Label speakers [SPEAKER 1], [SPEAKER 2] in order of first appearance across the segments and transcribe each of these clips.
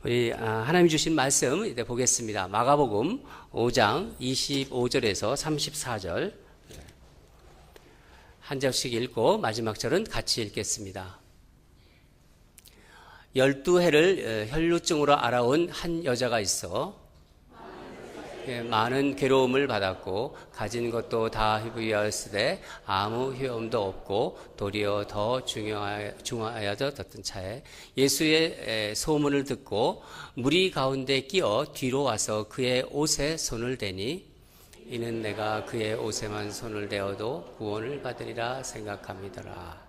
[SPEAKER 1] 우리 하나님이 주신 말씀 이제 보겠습니다. 마가복음 5장 25절에서 34절 한 절씩 읽고 마지막 절은 같이 읽겠습니다. 12해를 혈루증으로 앓아온 한 여자가 있어 많은 괴로움을 받았고 가진 것도 다 희부하였으되 아무 효험도 없고 도리어 더 중하여졌던 차에 예수의 소문을 듣고 무리 가운데 끼어 뒤로 와서 그의 옷에 손을 대니 이는 내가 그의 옷에만 손을 대어도 구원을 받으리라 생각함이더라.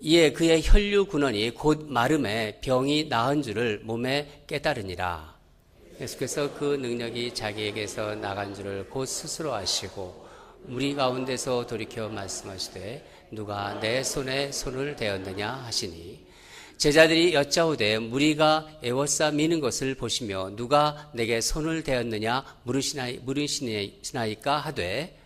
[SPEAKER 1] 이에 그의 혈류 근원이 곧 마름에 병이 나은 줄을 몸에 깨달으니라. 예수께서 그 능력이 자기에게서 나간 줄을 곧 스스로 아시고 무리 가운데서 돌이켜 말씀하시되 누가 내 손에 손을 대었느냐 하시니 제자들이 여짜오되 무리가 애워싸 미는 것을 보시며 누가 내게 손을 대었느냐 물으시나이까 하되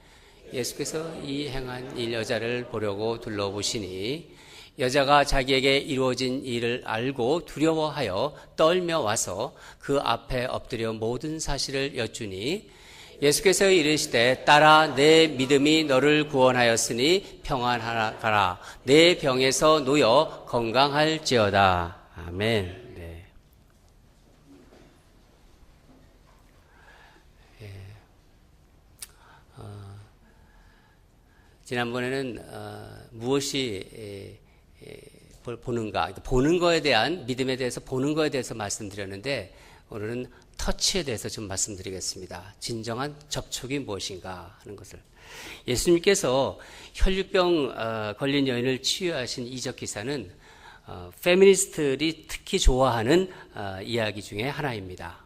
[SPEAKER 1] 예수께서 이 행한 이 여자를 보려고 둘러보시니 여자가 자기에게 이루어진 일을 알고 두려워하여 떨며 와서 그 앞에 엎드려 모든 사실을 여쭈니 예수께서 이르시되 딸아 내 믿음이 너를 구원하였으니 평안하라 내 병에서 놓여 건강할지어다. 아멘. 네. 지난번에는 무엇이 보는가, 보는 거에 대한 믿음에 대해서 보는 거에 대해서 말씀드렸는데 오늘은 터치에 대해서 좀 말씀드리겠습니다. 진정한 접촉이 무엇인가 하는 것을. 예수님께서 혈류병 걸린 여인을 치유하신 이적 기사는 페미니스트들이 특히 좋아하는 이야기 중에 하나입니다.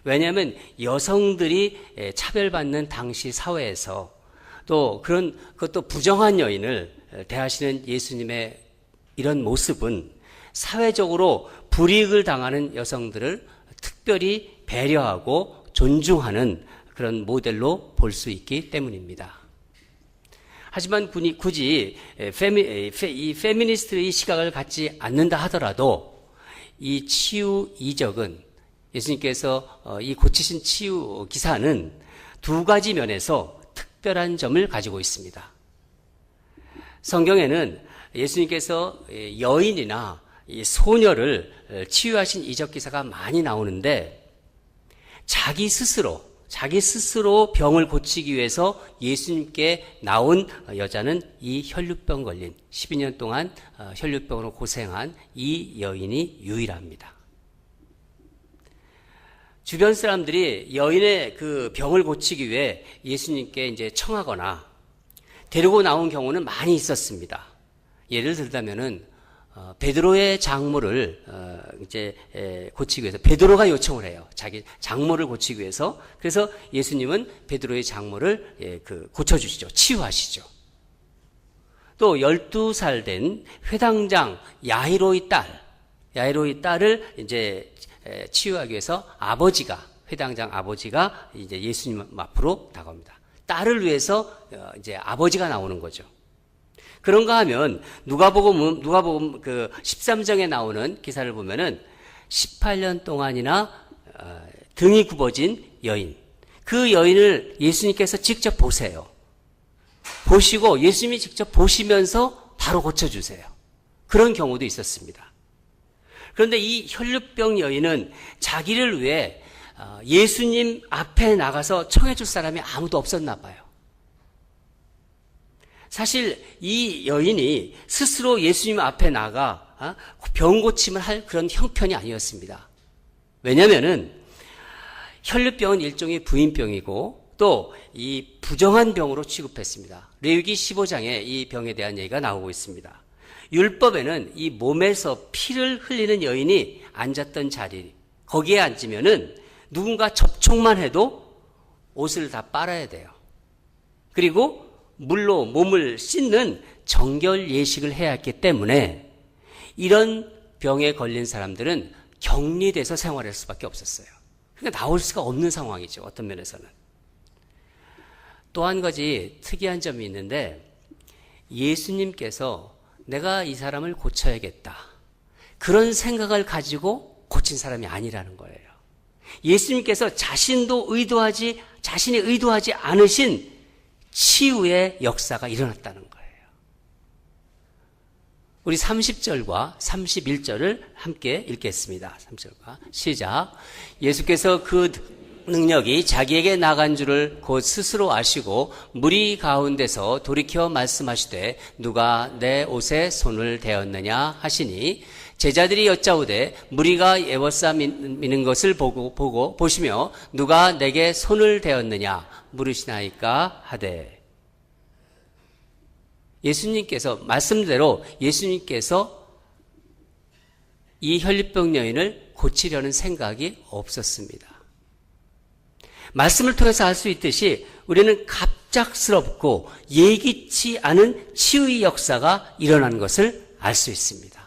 [SPEAKER 1] 왜냐하면 여성들이 차별받는 당시 사회에서 또 그것도 부정한 여인을 대하시는 예수님의 이런 모습은 사회적으로 불이익을 당하는 여성들을 특별히 배려하고 존중하는 그런 모델로 볼 수 있기 때문입니다. 하지만 굳이 이 페미니스트의 시각을 갖지 않는다 하더라도 이 치유 이적은 예수님께서 이 고치신 치유 기사는 두 가지 면에서 특별한 점을 가지고 있습니다. 성경에는 예수님께서 여인이나 소녀를 치유하신 이적 기사가 많이 나오는데 자기 스스로 병을 고치기 위해서 예수님께 나온 여자는 이 혈류병 걸린 12년 동안 혈류병으로 고생한 이 여인이 유일합니다. 주변 사람들이 여인의 그 병을 고치기 위해 예수님께 이제 청하거나 데리고 나온 경우는 많이 있었습니다. 예를 들자면은 베드로의 장모를 이제 고치기 위해서 베드로가 요청을 해요. 자기 장모를 고치기 위해서. 그래서 예수님은 베드로의 장모를 고쳐주시죠. 치유하시죠. 또 12살 된 회당장 야이로의 딸을 이제 치유하기 위해서 회당장 아버지가 이제 예수님 앞으로 다가옵니다. 딸을 위해서 이제 아버지가 나오는 거죠. 그런가 하면 누가복음 그 13장에 나오는 기사를 보면은 18년 동안이나 등이 굽어진 여인, 그 여인을 예수님께서 직접 보세요. 보시고 예수님이 직접 보시면서 바로 고쳐주세요. 그런 경우도 있었습니다. 그런데 이 혈류병 여인은 자기를 위해 예수님 앞에 나가서 청해줄 사람이 아무도 없었나 봐요. 사실 이 여인이 스스로 예수님 앞에 나가 병 고침을 할 그런 형편이 아니었습니다. 왜냐하면은 혈류병은 일종의 부인병이고 또 이 부정한 병으로 취급했습니다. 레위기 15장에 이 병에 대한 얘기가 나오고 있습니다. 율법에는 이 몸에서 피를 흘리는 여인이 앉았던 자리, 거기에 앉으면은 누군가 접촉만 해도 옷을 다 빨아야 돼요. 그리고 물로 몸을 씻는 정결 예식을 해야 했기 때문에 이런 병에 걸린 사람들은 격리돼서 생활할 수밖에 없었어요. 그러니까 나올 수가 없는 상황이죠. 어떤 면에서는. 또 한 가지 특이한 점이 있는데 예수님께서 내가 이 사람을 고쳐야겠다. 그런 생각을 가지고 고친 사람이 아니라는 거예요. 예수님께서 자신이 의도하지 않으신 치유의 역사가 일어났다는 거예요. 우리 30절과 31절을 함께 읽겠습니다. 30절과 시작. 예수께서 그 능력이 자기에게 나간 줄을 곧 스스로 아시고 무리 가운데서 돌이켜 말씀하시되 누가 내 옷에 손을 대었느냐 하시니 제자들이 여짜오되 무리가 에워싸미는 것을 보시며 누가 내게 손을 대었느냐 물으시나이까 하되 말씀대로 예수님께서 이 혈류병 여인을 고치려는 생각이 없었습니다. 말씀을 통해서 알 수 있듯이 우리는 갑작스럽고 예기치 않은 치유의 역사가 일어나는 것을 알 수 있습니다.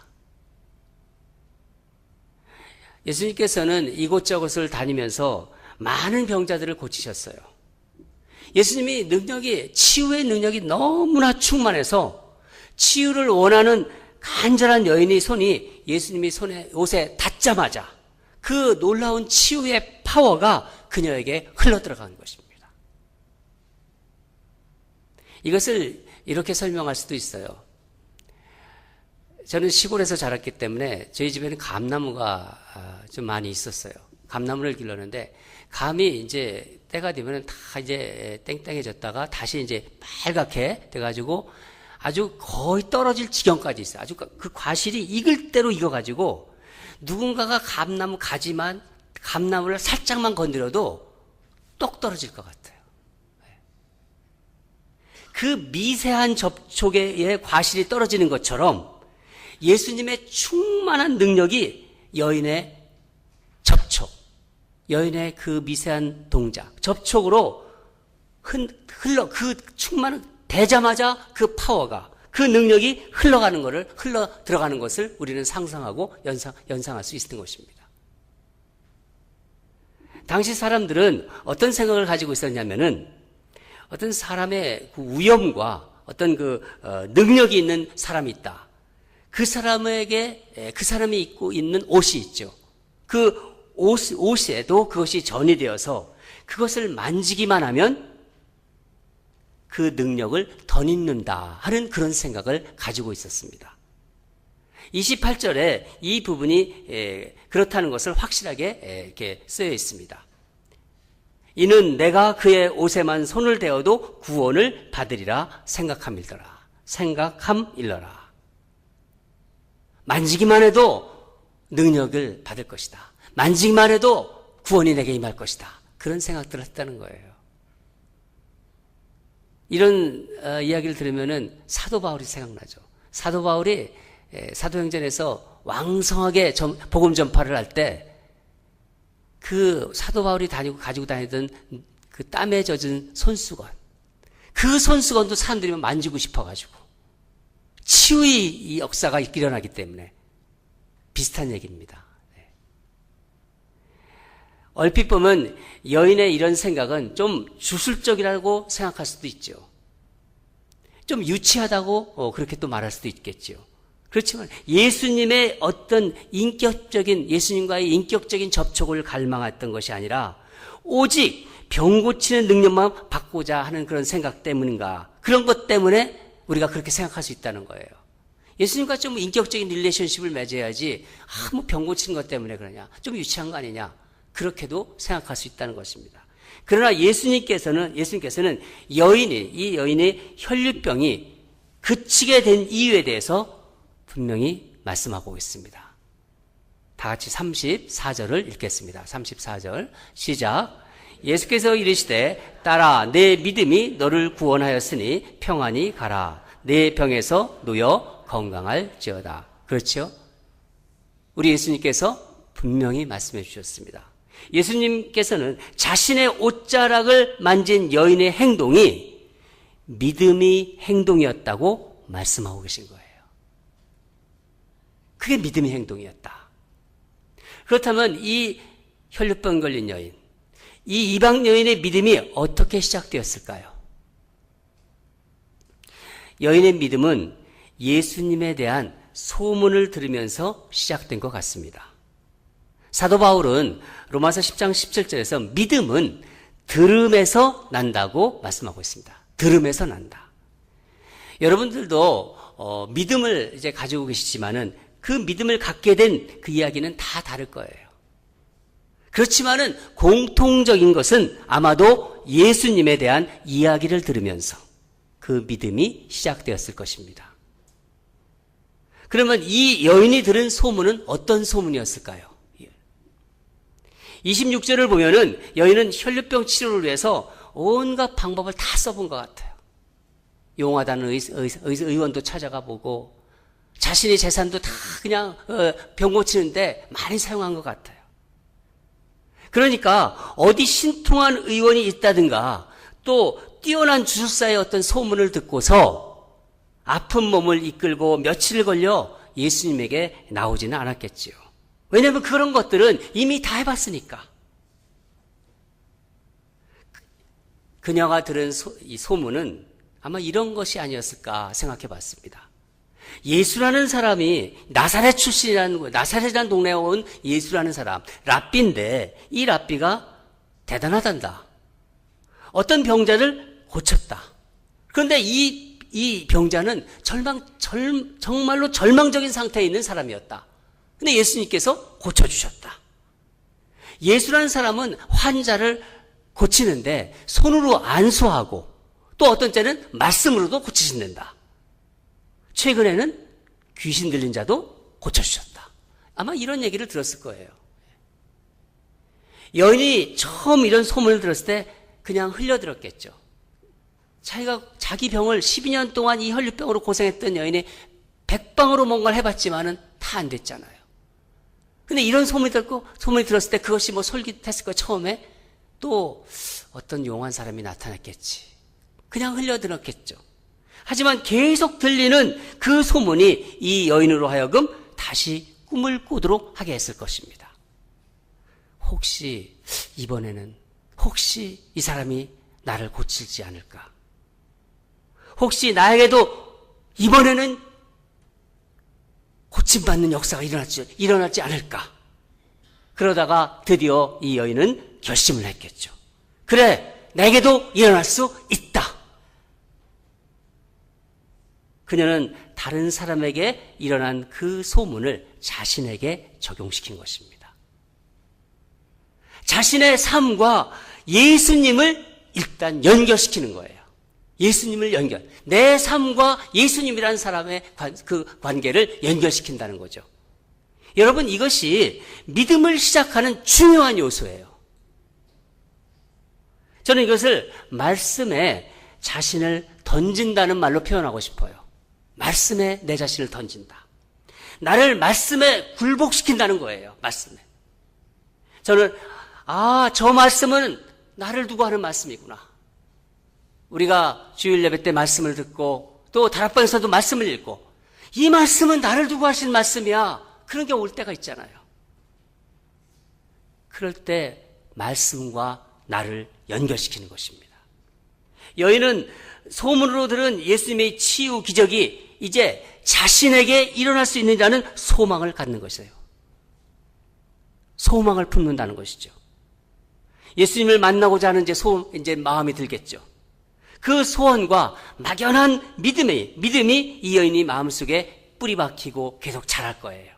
[SPEAKER 1] 예수님께서는 이곳저곳을 다니면서 많은 병자들을 고치셨어요. 예수님이 치유의 능력이 너무나 충만해서 치유를 원하는 간절한 여인의 손이 예수님이 옷에 닿자마자 그 놀라운 치유의 파워가 그녀에게 흘러들어간 것입니다. 이것을 이렇게 설명할 수도 있어요. 저는 시골에서 자랐기 때문에 저희 집에는 감나무가 좀 많이 있었어요. 감나무를 길렀는데 감이 이제 때가 되면 다 이제 땡땡해졌다가 다시 이제 빨갛게 돼가지고 아주 거의 떨어질 지경까지 있어요. 아주 그 과실이 익을 대로 익어가지고 누군가가 감나무를 살짝만 건드려도 똑 떨어질 것 같아요. 그 미세한 접촉에 과실이 떨어지는 것처럼 예수님의 충만한 능력이 여인의 여인의 그 미세한 동작, 접촉으로 되자마자 그 파워가, 그 능력이 흘러 들어가는 것을 우리는 상상하고 연상할 수 있는 것입니다. 당시 사람들은 어떤 생각을 가지고 있었냐면은 어떤 사람의 그 위엄과 어떤 능력이 있는 사람이 있다. 그 사람이 입고 있는 옷이 있죠. 그 옷에도 그것이 전이 되어서 그것을 만지기만 하면 그 능력을 덧입는다 하는 그런 생각을 가지고 있었습니다. 28절에 이 부분이 그렇다는 것을 확실하게 이렇게 쓰여 있습니다. 이는 내가 그의 옷에만 손을 대어도 구원을 받으리라 생각함일러라. 만지기만 해도 능력을 받을 것이다. 만지기만 해도 구원이 내게 임할 것이다. 그런 생각들을 했다는 거예요. 이런 이야기를 들으면은 사도 바울이 생각나죠. 사도 바울이 사도행전에서 왕성하게 복음 전파를 할 때 그 사도 바울이 가지고 다니던 그 땀에 젖은 손수건, 그 손수건도 사람들이 만지고 싶어가지고 치유의 역사가 일어나기 때문에 비슷한 얘기입니다. 얼핏 보면 여인의 이런 생각은 좀 주술적이라고 생각할 수도 있죠. 좀 유치하다고 그렇게 또 말할 수도 있겠죠. 그렇지만 예수님과의 인격적인 접촉을 갈망했던 것이 아니라 오직 병 고치는 능력만 받고자 하는 그런 생각 때문인가, 그런 것 때문에 우리가 그렇게 생각할 수 있다는 거예요. 예수님과 좀 인격적인 릴레이션십을 맺어야지 병 고치는 것 때문에 그러냐, 좀 유치한 거 아니냐, 그렇게도 생각할 수 있다는 것입니다. 그러나 예수님께서는 이 여인의 혈류병이 그치게 된 이유에 대해서 분명히 말씀하고 있습니다. 다 같이 34절을 읽겠습니다. 34절 시작. 예수께서 이르시되 딸아 내 믿음이 너를 구원하였으니 평안히 가라. 내 병에서 놓여 건강할지어다. 그렇죠? 우리 예수님께서 분명히 말씀해 주셨습니다. 예수님께서는 자신의 옷자락을 만진 여인의 행동이 믿음의 행동이었다고 말씀하고 계신 거예요. 그게 믿음의 행동이었다. 그렇다면 이 혈류병 걸린 여인, 이 이방 여인의 믿음이 어떻게 시작되었을까요? 여인의 믿음은 예수님에 대한 소문을 들으면서 시작된 것 같습니다. 사도 바울은 로마서 10장 17절에서 믿음은 들음에서 난다고 말씀하고 있습니다. 들음에서 난다. 여러분들도 믿음을 이제 가지고 계시지만은 그 믿음을 갖게 된 그 이야기는 다 다를 거예요. 그렇지만은 공통적인 것은 아마도 예수님에 대한 이야기를 들으면서 그 믿음이 시작되었을 것입니다. 그러면 이 여인이 들은 소문은 어떤 소문이었을까요? 26절을 보면은 여인은 혈류병 치료를 위해서 온갖 방법을 다 써본 것 같아요. 용하다는 의원도 찾아가 보고 자신의 재산도 다 그냥 병 고치는데 많이 사용한 것 같아요. 그러니까 어디 신통한 의원이 있다든가 또 뛰어난 주술사의 어떤 소문을 듣고서 아픈 몸을 이끌고 며칠 걸려 예수님에게 나오지는 않았겠지요. 왜냐하면 그런 것들은 이미 다 해봤으니까. 그녀가 들은 이 소문은 아마 이런 것이 아니었을까 생각해 봤습니다. 예수라는 사람이 나사렛이라는 동네에 온 예수라는 사람, 랍비인데 이 랍비가 대단하단다. 어떤 병자를 고쳤다. 그런데 이 병자는 정말로 절망적인 상태에 있는 사람이었다. 근데 예수님께서 고쳐주셨다. 예수라는 사람은 환자를 고치는데 손으로 안수하고 또 어떤 때는 말씀으로도 고치신다. 최근에는 귀신 들린 자도 고쳐주셨다. 아마 이런 얘기를 들었을 거예요. 여인이 처음 이런 소문을 들었을 때 그냥 흘려들었겠죠. 자기 병을 12년 동안 이 혈류병으로 고생했던 여인이 백방으로 뭔가를 해봤지만은 다 안 됐잖아요. 근데 이런 소문이 들었을 때 그것이 뭐 솔깃했을 거예요. 처음에 또 어떤 용한 사람이 나타났겠지. 그냥 흘려들었겠죠. 하지만 계속 들리는 그 소문이 이 여인으로 하여금 다시 꿈을 꾸도록 하게 했을 것입니다. 혹시 이번에는 이 사람이 나를 고칠지 않을까? 혹시 나에게도 이번에는 고침받는 역사가 일어날지 않을까? 그러다가 드디어 이 여인은 결심을 했겠죠. 그래, 내게도 일어날 수 있다. 그녀는 다른 사람에게 일어난 그 소문을 자신에게 적용시킨 것입니다. 자신의 삶과 예수님을 일단 연결시키는 거예요. 예수님을 내 삶과 예수님이라는 사람의 그 관계를 연결시킨다는 거죠. 여러분, 이것이 믿음을 시작하는 중요한 요소예요. 저는 이것을 말씀에 자신을 던진다는 말로 표현하고 싶어요. 말씀에 내 자신을 던진다. 나를 말씀에 굴복시킨다는 거예요. 말씀에. 저는 저 말씀은 나를 두고 하는 말씀이구나. 우리가 주일 예배 때 말씀을 듣고 또 다락방에서도 말씀을 읽고 이 말씀은 나를 두고 하신 말씀이야. 그런 게 올 때가 있잖아요. 그럴 때 말씀과 나를 연결시키는 것입니다. 여인은 소문으로 들은 예수님의 치유 기적이 이제 자신에게 일어날 수 있느냐는 소망을 갖는 것이에요. 소망을 품는다는 것이죠. 예수님을 만나고자 하는 이제 마음이 들겠죠. 그 소원과 막연한 믿음이 이 여인이 마음속에 뿌리 박히고 계속 자랄 거예요.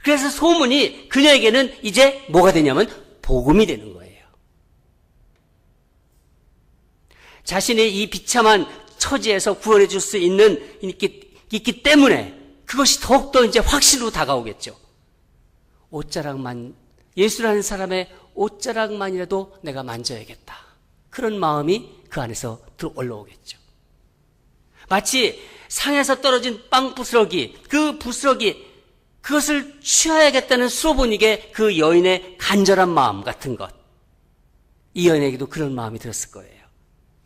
[SPEAKER 1] 그래서 소문이 그녀에게는 이제 뭐가 되냐면 복음이 되는 거예요. 자신의 이 비참한 처지에서 구원해 줄 수 있기 때문에 그것이 더욱더 이제 확신으로 다가오겠죠. 예수라는 사람의 옷자락만이라도 내가 만져야겠다. 그런 마음이 그 안에서 올라오겠죠. 마치 상에서 떨어진 빵 부스러기, 그것을 취하야겠다는 수로보닉의 그 여인의 간절한 마음 같은 것. 이 여인에게도 그런 마음이 들었을 거예요.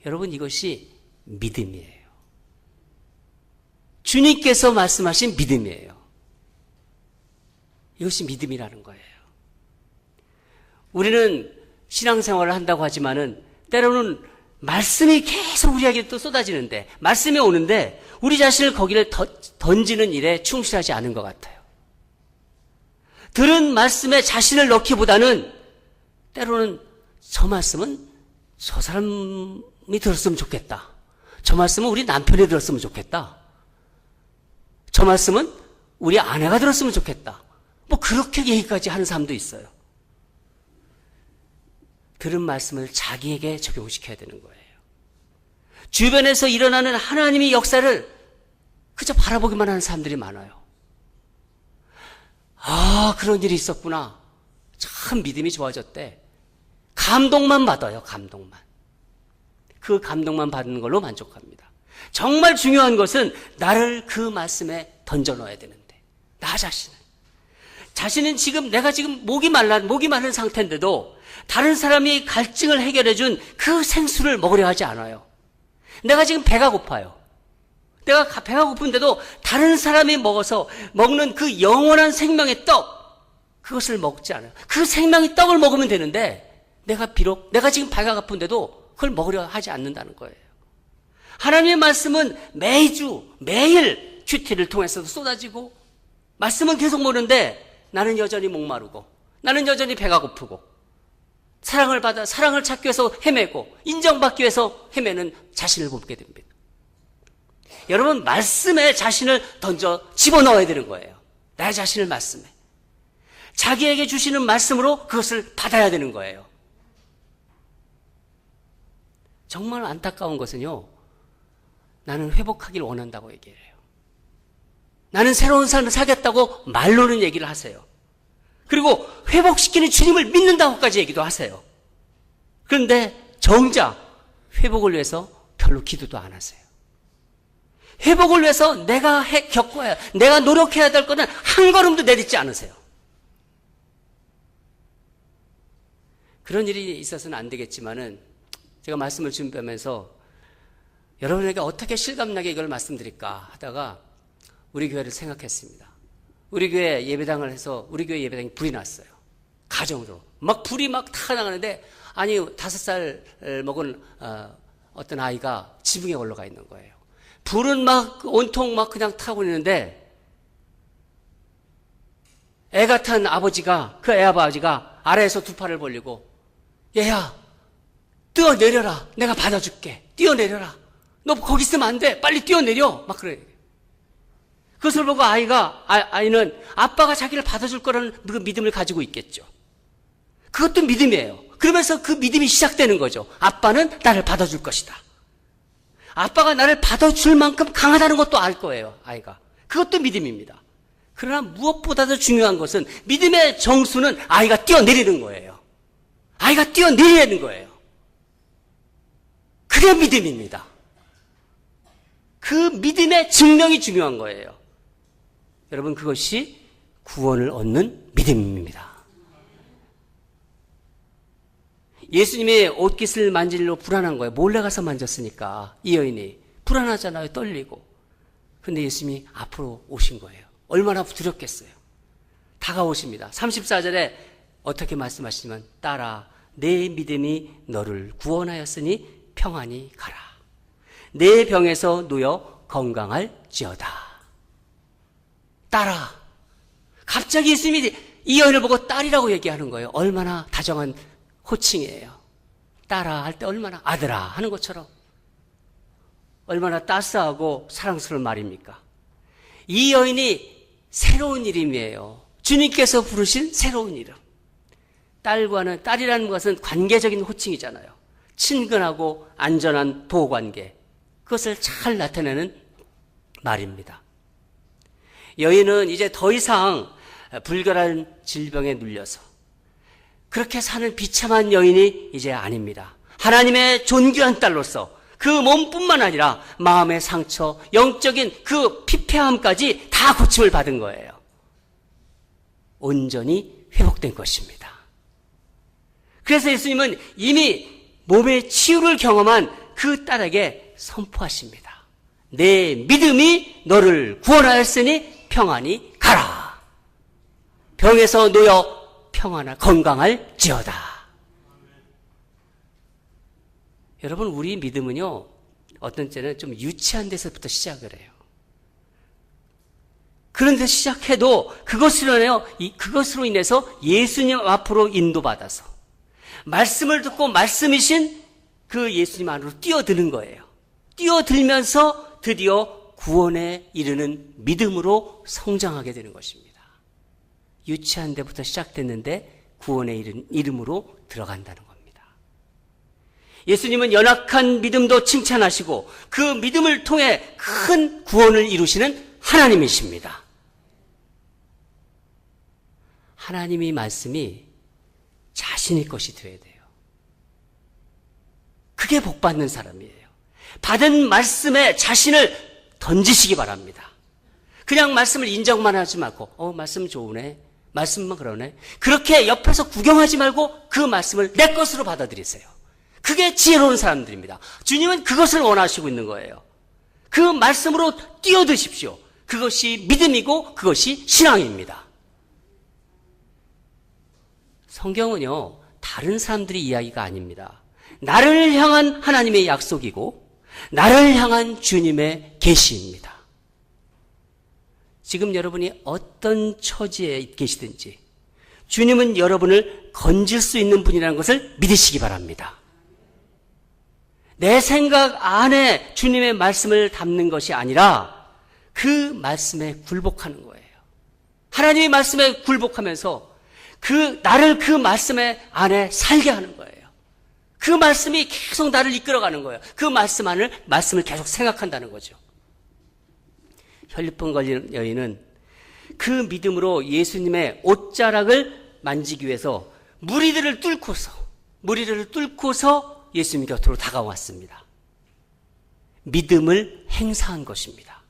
[SPEAKER 1] 여러분, 이것이 믿음이에요. 주님께서 말씀하신 믿음이에요. 이것이 믿음이라는 거예요. 우리는 신앙생활을 한다고 하지만은 때로는 말씀이 계속 우리에게 또 쏟아지는데, 말씀이 오는데 우리 자신을 거기를 던지는 일에 충실하지 않은 것 같아요. 들은 말씀에 자신을 넣기보다는 때로는 저 말씀은 저 사람이 들었으면 좋겠다. 저 말씀은 우리 남편이 들었으면 좋겠다. 저 말씀은 우리 아내가 들었으면 좋겠다. 뭐 그렇게 얘기까지 하는 사람도 있어요. 들은 말씀을 자기에게 적용시켜야 되는 거예요. 주변에서 일어나는 하나님의 역사를 그저 바라보기만 하는 사람들이 많아요. 아, 그런 일이 있었구나. 참 믿음이 좋아졌대. 감동만 받아요, 감동만. 그 감동만 받는 걸로 만족합니다. 정말 중요한 것은 나를 그 말씀에 던져 넣어야 되는데, 나 자신은 지금 내가 지금 목이 마른 상태인데도 다른 사람이 갈증을 해결해 준 그 생수를 먹으려 하지 않아요. 내가 지금 배가 고파요. 내가 배가 고픈데도 다른 사람이 먹는 그 영원한 생명의 떡, 그것을 먹지 않아요. 그 생명의 떡을 먹으면 되는데 내가 지금 배가 고픈데도 그걸 먹으려 하지 않는다는 거예요. 하나님의 말씀은 매일 큐티를 통해서도 쏟아지고, 말씀은 계속 모르는데 나는 여전히 목마르고, 나는 여전히 배가 고프고, 사랑을 찾기 위해서 헤매고, 인정받기 위해서 헤매는 자신을 보게 됩니다. 여러분, 말씀에 자신을 집어넣어야 되는 거예요. 내 자신을 말씀에. 자기에게 주시는 말씀으로 그것을 받아야 되는 거예요. 정말 안타까운 것은요, 나는 회복하기를 원한다고 얘기를 해요. 나는 새로운 삶을 살겠다고 말로는 얘기를 하세요. 그리고 회복시키는 주님을 믿는다고까지 얘기도 하세요. 그런데 정작 회복을 위해서 별로 기도도 안 하세요. 회복을 위해서 내가 내가 노력해야 될 거는 한 걸음도 내딛지 않으세요. 그런 일이 있어서는 안 되겠지만은, 제가 말씀을 준비하면서 여러분에게 어떻게 실감나게 이걸 말씀드릴까 하다가 우리 교회를 생각했습니다. 우리 교회 예배당을 해서 우리 교회 예배당이 불이 났어요. 가정으로. 불이 타나가는데, 아니, 5살 먹은 어떤 아이가 지붕에 올라가 있는 거예요. 불은 온통 그냥 타고 있는데, 애 같은 아버지가, 그 애 아버지가 아래에서 두 팔을 벌리고, 얘야, 뛰어내려라. 내가 받아줄게. 뛰어내려라. 너 거기 있으면 안 돼. 빨리 뛰어내려. 그래. 그것을 보고 아이는 아빠가 자기를 받아줄 거라는 그 믿음을 가지고 있겠죠. 그것도 믿음이에요. 그러면서 그 믿음이 시작되는 거죠. 아빠는 나를 받아줄 것이다. 아빠가 나를 받아줄 만큼 강하다는 것도 알 거예요, 아이가. 그것도 믿음입니다. 그러나 무엇보다도 중요한 것은 믿음의 정수는 아이가 뛰어내리는 거예요. 아이가 뛰어내리는 거예요. 그게 믿음입니다. 그 믿음의 증명이 중요한 거예요. 여러분, 그것이 구원을 얻는 믿음입니다. 예수님의 옷깃을 만질로 불안한 거예요. 몰래 가서 만졌으니까 이 여인이 불안하잖아요. 떨리고. 근데 예수님이 앞으로 오신 거예요. 얼마나 두렵겠어요. 다가오십니다. 34절에 어떻게 말씀하시냐면, 딸아, 내 믿음이 너를 구원하였으니 평안히 가라. 내 병에서 놓여 건강할지어다. 딸아. 갑자기 예수님이 이 여인을 보고 딸이라고 얘기하는 거예요. 얼마나 다정한 호칭이에요. 딸아 할 때 얼마나, 아들아 하는 것처럼 얼마나 따스하고 사랑스러운 말입니까? 이 여인이 새로운 이름이에요. 주님께서 부르신 새로운 이름. 딸이라는 것은 관계적인 호칭이잖아요. 친근하고 안전한 보호관계. 그것을 잘 나타내는 말입니다. 여인은 이제 더 이상 불결한 질병에 눌려서 그렇게 사는 비참한 여인이 이제 아닙니다. 하나님의 존귀한 딸로서 그 몸뿐만 아니라 마음의 상처, 영적인 그 피폐함까지 다 고침을 받은 거예요. 온전히 회복된 것입니다. 그래서 예수님은 이미 몸의 치유를 경험한 그 딸에게 선포하십니다. 내 믿음이 너를 구원하였으니 평안히 가라. 병에서 놓여 건강할지어다. 여러분, 우리 믿음은요, 어떤 때는 좀 유치한 데서부터 시작을 해요. 그런데 시작해도 그것으로 인해서 예수님 앞으로 인도받아서 말씀을 듣고 말씀이신 그 예수님 안으로 뛰어드는 거예요. 뛰어들면서 드디어 구원에 이르는 믿음으로 성장하게 되는 것입니다. 유치한 데부터 시작됐는데 구원에 이른 이름으로 들어간다는 겁니다. 예수님은 연약한 믿음도 칭찬하시고 그 믿음을 통해 큰 구원을 이루시는 하나님이십니다. 하나님의 말씀이 자신의 것이 되어야 돼요. 그게 복받는 사람이에요. 받은 말씀에 자신을 던지시기 바랍니다. 그냥 말씀을 인정만 하지 말고 말씀 좋으네, 말씀만 그러네, 그렇게 옆에서 구경하지 말고 그 말씀을 내 것으로 받아들이세요. 그게 지혜로운 사람들입니다. 주님은 그것을 원하시고 있는 거예요. 그 말씀으로 뛰어드십시오. 그것이 믿음이고 그것이 신앙입니다. 성경은요, 다른 사람들의 이야기가 아닙니다. 나를 향한 하나님의 약속이고 나를 향한 주님의 계시입니다. 지금 여러분이 어떤 처지에 계시든지 주님은 여러분을 건질 수 있는 분이라는 것을 믿으시기 바랍니다. 내 생각 안에 주님의 말씀을 담는 것이 아니라 그 말씀에 굴복하는 거예요. 하나님의 말씀에 굴복하면서 나를 그 말씀의 안에 살게 하는 거예요. 그 말씀이 계속 나를 이끌어가는 거예요. 그 말씀을 계속 생각한다는 거죠. 혈류병 걸린 여인은 그 믿음으로 예수님의 옷자락을 만지기 위해서 무리들을 뚫고서 예수님 곁으로 다가왔습니다. 믿음을 행사한 것입니다.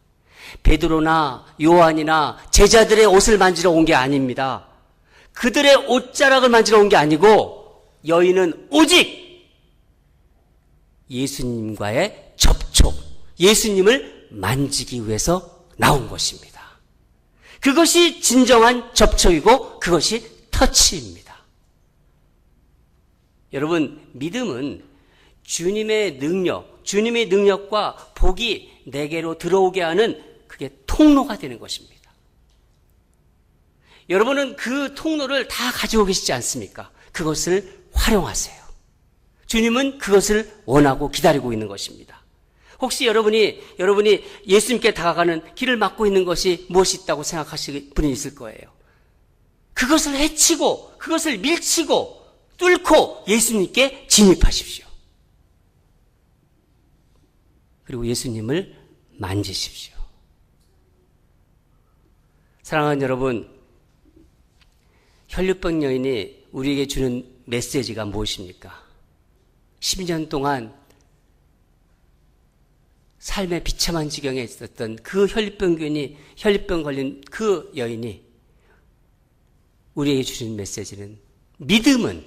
[SPEAKER 1] 베드로나 요한이나 제자들의 옷을 만지러 온 게 아닙니다. 그들의 옷자락을 만지러 온 게 아니고 여인은 오직 예수님과의 접촉, 예수님을 만지기 위해서 나온 것입니다. 그것이 진정한 접촉이고 그것이 터치입니다. 여러분, 믿음은 주님의 능력과 복이 내게로 들어오게 하는 그게 통로가 되는 것입니다. 여러분은 그 통로를 다 가지고 계시지 않습니까? 그것을 활용하세요. 주님은 그것을 원하고 기다리고 있는 것입니다. 혹시 여러분이 예수님께 다가가는 길을 막고 있는 것이 무엇이 있다고 생각하실 분이 있을 거예요. 그것을 해치고, 그것을 밀치고, 뚫고 예수님께 진입하십시오. 그리고 예수님을 만지십시오. 사랑하는 여러분, 혈류병 여인이 우리에게 주는 메시지가 무엇입니까? 10년 동안 삶의 비참한 지경에 있었던 그 혈류병 걸린 그 여인이 우리에게 주신 메시지는 믿음은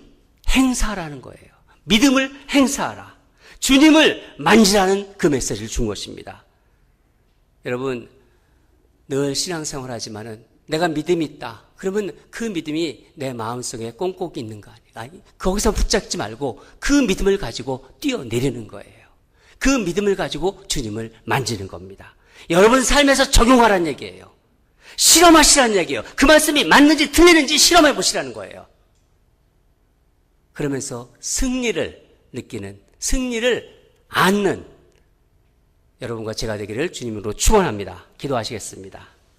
[SPEAKER 1] 행사라는 거예요. 믿음을 행사하라. 주님을 만지라는 그 메시지를 준 것입니다. 여러분, 늘 신앙생활 하지만은 내가 믿음이 있다. 그러면 그 믿음이 내 마음속에 꽁꽁 있는 거 아니에요. 거기서 붙잡지 말고 그 믿음을 가지고 뛰어내리는 거예요. 그 믿음을 가지고 주님을 만지는 겁니다. 여러분 삶에서 적용하라는 얘기예요. 실험하시라는 얘기예요. 그 말씀이 맞는지 틀리는지 실험해 보시라는 거예요. 그러면서 승리를 느끼는, 승리를 안는 여러분과 제가 되기를 주님으로 축원합니다. 기도하시겠습니다.